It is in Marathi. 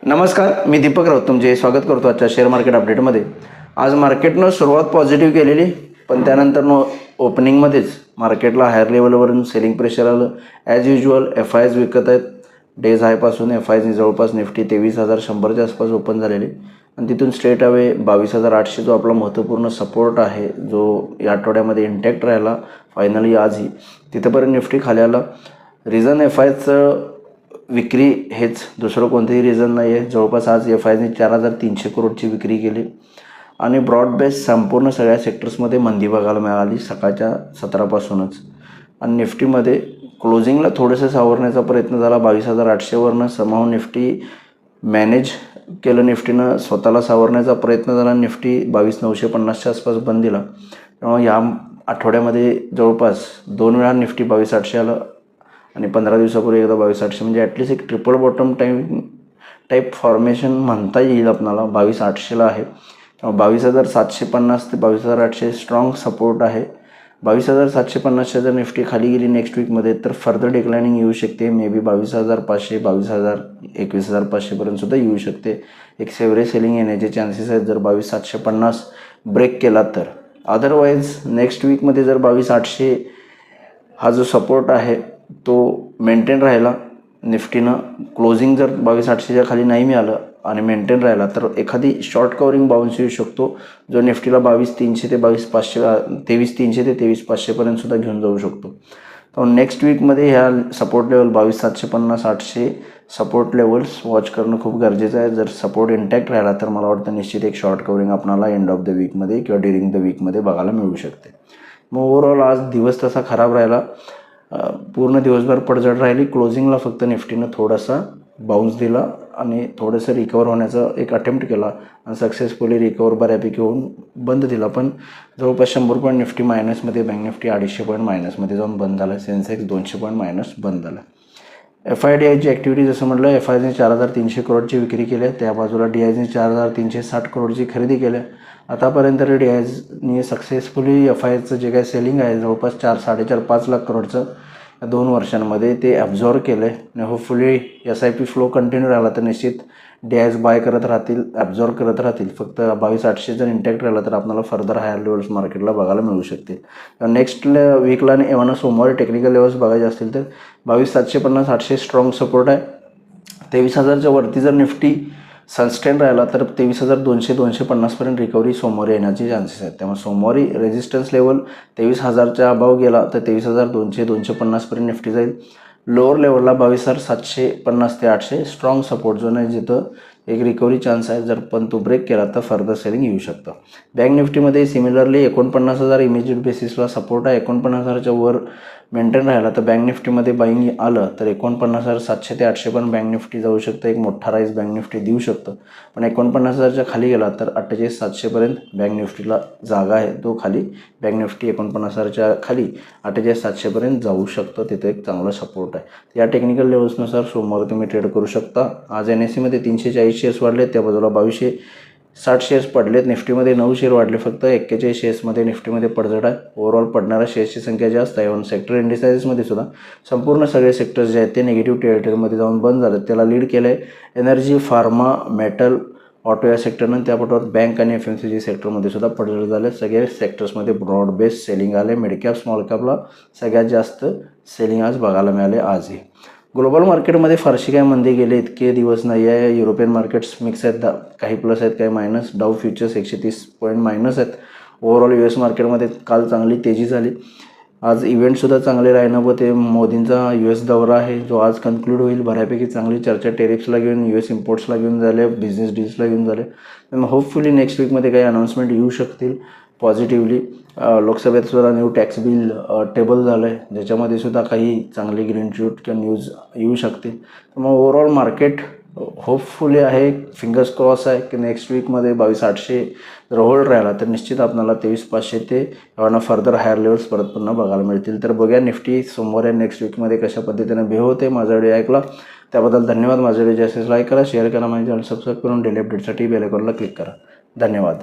नमस्कार, मी दीपक राऊत तुमचे स्वागत करतो आजच्या शेअर मार्केट अपडेटमध्ये। आज मार्केटनं सुरुवात पॉझिटिव्ह केलेली, पण त्यानंतर ओपनिंगमध्येच मार्केटला हायर लेवलवरून सेलिंग प्रेशर आलं। ॲज युजल FIs विकत आहेत। डेज हायपासून FIsनी जवळपास निफ्टी 23,100च्या आसपास ओपन झालेली आणि तिथून स्ट्रेट अवे 22,800 जो आपला महत्त्वपूर्ण सपोर्ट आहे, जो या आठवड्यामध्ये इंटॅक्ट राहिला फायनली आजही तिथंपर्यंत निफ्टी खाली आला। रिझन FIचं विक्री हेच, दुसरं कोणतेही रिझन नाही आहे। जवळपास आज FIsनी 4,300 करोडची विक्री केली आणि ब्रॉड बेस संपूर्ण सगळ्या सेक्टर्समध्ये मंदी बघायला मिळाली सकाळच्या 17पासूनच। आणि निफ्टीमध्ये क्लोजिंगला थोडंसं सावरण्याचा प्रयत्न झाला 22,800वरनं समावून निफ्टी मॅनेज केलं, निफ्टीनं स्वतःला सावरण्याचा प्रयत्न झाला। निफ्टी 22,950च्या आसपास बंद दिला। त्यामुळे या आठवड्यामध्ये जवळपास 2 वेळा निफ्टी 22,800 आलं आणि 15 दिवसापूर्वी एकदा 22,800, म्हणजे ॲटलिस्ट एक ट्रिपल बॉटम टाईप फॉर्मेशन म्हणता येईल आपल्याला 22,800ला आहे। 22,750 ते 22,800 स्ट्रॉंग सपोर्ट आहे। 22,750च्या जर निफ्टी खाली गेली नेक्स्ट वीकमध्ये तर फर्दर डिक्लाइनिंग येऊ शकते। मे बी 22,500, 22,000, 21,500पर्यंत सुद्धा येऊ शकते। एक सेव्हरेज सेलिंग येण्याचे चान्सेस आहेत जर 22,750 ब्रेक केला तर। अदरवाईज नेक्स्ट वीकमध्ये जर 22,800 हा जो सपोर्ट आहे तो मेंटेन राहिला, निफ्टीनं क्लोजिंग जर 22,800च्या खाली नाही मिळालं आणि मेंटेन राहिला तर एखादी शॉर्ट कवरिंग बाउन्स येऊ शकतो, जो निफ्टीला 22,300 ते 22,500, 23,300 ते 23,500पर्यंत सुद्धा घेऊन जाऊ शकतो। तर नेक्स्ट वीकमध्ये ह्या support level 22,750, 800 support levels watch करणं खूप गरजेचं आहे। जर सपोर्ट इंटॅक्ट राहिला तर मला वाटतं निश्चित एक शॉर्ट कवरिंग आपणाला एंड ऑफ द वीकमध्ये किंवा ड्युरिंग द वीकमध्ये बघायला मिळू शकते। मग ओव्हरऑल आज दिवस तसा खराब राहिला, पूर्ण दिवसभर पडझड राहिली। क्लोजिंगला फक्त निफ्टीनं थोडासा बाउन्स दिला आणि थोडंसं रिकवर होण्याचा एक अटेम्प्ट केला आणि सक्सेसफुली रिकवर बऱ्यापैकी होऊन बंद दिला। पण जवळपास 100 पॉईंट निफ्टी मायनसमध्ये, बँक निफ्टी 250 पॉईंट मायनसमध्ये जाऊन बंद झाला। सेन्सेक्स 200 पॉईंट मायनस बंद झाला। FIDIची ॲक्टिव्हिटी जसं म्हटलं, FIsनी 4,300 करोडची विक्री केली आहे, त्या बाजूला DIsनी 4,360 करोडची खरेदी केली आहे। आतापर्यंत DIsनी सक्सेसफुली FIचं जे काही सेलिंग आहे जवळपास 4-4.5 लाख करोडचं या 2 वर्षांमध्ये ते ॲब्झॉर्ब केलं आहे आणि होपफुली SIP फ्लो कंटिन्यू राहिला तर निश्चित DIs बाय करत राहतील, ॲब्झॉर्ब करत राहतील। फक्त 22,800 जर इंटॅक्ट राहिला तर आपल्याला फर्दर हायर लेवल्स मार्केटला बघायला मिळू शकतील। नेक्स्ट वीकला एव्हाना सोमवारी टेक्निकल लेवल्स बघायचे असतील तर 22,750, 800 स्ट्रॉंग सपोर्ट आहे। 23,000च्या वरती जर निफ्टी सस्टेन राहिला तर 23,200, 250पर्यंत रिकव्हरी सोमवारी येण्याचे चान्सेस आहेत। त्यामुळे सोमवारी रेजिस्टन्स लेवल 23,000च्या अबाव गेला तर 23,200, 250पर्यंत निफ्टी जाईल। लोअर लेवलला 22,750 ते 800 स्ट्रॉंग सपोर्ट झोन आहे, जिथं एक रिकव्हरी चान्स आहे। जर पण तो ब्रेक केला तर फर्दर सेलिंग येऊ शकतं। बँक निफ्टीमध्ये सिमिलरली 49,000 इमिजिएट बेसिसला सपोर्ट आहे। 49,000च्या वर मेंटेन राहिला तर बँक निफ्टीमध्ये बाईंग आलं तर 49,700 ते 800 पण बँक निफ्टी जाऊ शकतं। एक मोठा राईज बँक निफ्टी देऊ शकतं। पण 49,000च्या खाली गेला तर 48,700पर्यंत बँक निफ्टीला जागा आहे, तो खाली बँक निफ्टी 49,000च्या खाली 48,700पर्यंत जाऊ शकतं, तिथे एक चांगला सपोर्ट आहे। या टेक्निकल लेवल्सनुसार सोमवार तुम्ही ट्रेड करू शकता। आज NSEमध्ये 340 शेअर्स वाढले, त्या बाजूला 2,260 शेअर्स पडलेत। निफ्टीमध्ये 9 शेअर वाढले, फक्त 41 शेअर्समध्ये निफ्टीमध्ये पडझड आहे। ओव्हरऑल पडणाऱ्या शेअर्सची संख्या जास्त आहे। सेक्टर इंडिसाइजेसमध्ये सुद्धा संपूर्ण सगळे सेक्टर्स जे आहेत ते निगेटिव्ह टेरिटरीमध्ये जाऊन बंद झाले। त्याला लीड केलं आहे एनर्जी, फार्मा, मेटल, ऑटो या सेक्टरनं। त्यापाठोपाठ बँक आणि FMCG सेक्टरमध्ये सुद्धा पडझड झाले। सगळे सेक्टर्समध्ये ब्रॉड बेस सेलिंग आले। मिड कॅप, स्मॉल कॅपला सगळ्यात जास्त सेलिंग आज बघायला मिळाले आजही। ग्लोबल मार्केटमध्ये फारशी काय मंदी गेले इतके दिवस नाही आहे। युरोपियन मार्केट्स मिक्स आहेत, काही प्लस आहेत, काही मायनस। डाऊ फ्युचर्स 130 पॉईंट मायनस आहेत। ओव्हरऑल US मार्केटमध्ये काल चांगली तेजी झाली। आज इव्हेंटसुद्धा चांगले लाईनअप होते। मोदींचा US दौरा आहे जो आज कन्क्लूड होईल। बऱ्यापैकी चांगली चर्चा टेरिफ्सला घेऊन, US इम्पोर्ट्सला घेऊन झाले, बिझनेस डील्सला घेऊन झाले। त्यामुळे होपफुली नेक्स्ट वीकमध्ये काही अनाऊन्समेंट येऊ शकतील पॉझिटिव्हली। लोकसभेत सुद्धा न्यू टॅक्स बिल टेबल झालं आहे, ज्याच्यामध्ये सुद्धा काही चांगली ग्रीन शूट किंवा न्यूज येऊ शकतील। त्यामुळे ओव्हरऑल मार्केट होपफुली आहे, फिंगर्स क्रॉस आहे की नेक्स्ट वीकमध्ये 22,800 जर होल्ड राहिला तर निश्चित आपल्याला 23,500 ते एव्हाना फर्दर हायर लेवल्स परत पुन्हा बघायला मिळतील। तर बघूया निफ्टी सोमवारी नेक्स्ट वीकमध्ये कशा पद्धतीने बिहेव होते। माझा व्हिडिओ ऐकला त्याबद्दल धन्यवाद। माझा व्हिडिओ जास्तीत लाईक करा, शेअर करा, माझे चॅनल सबस्क्राईब करून डेली अपडेटसाठी बेल आयकॉनला क्लिक करा। धन्यवाद।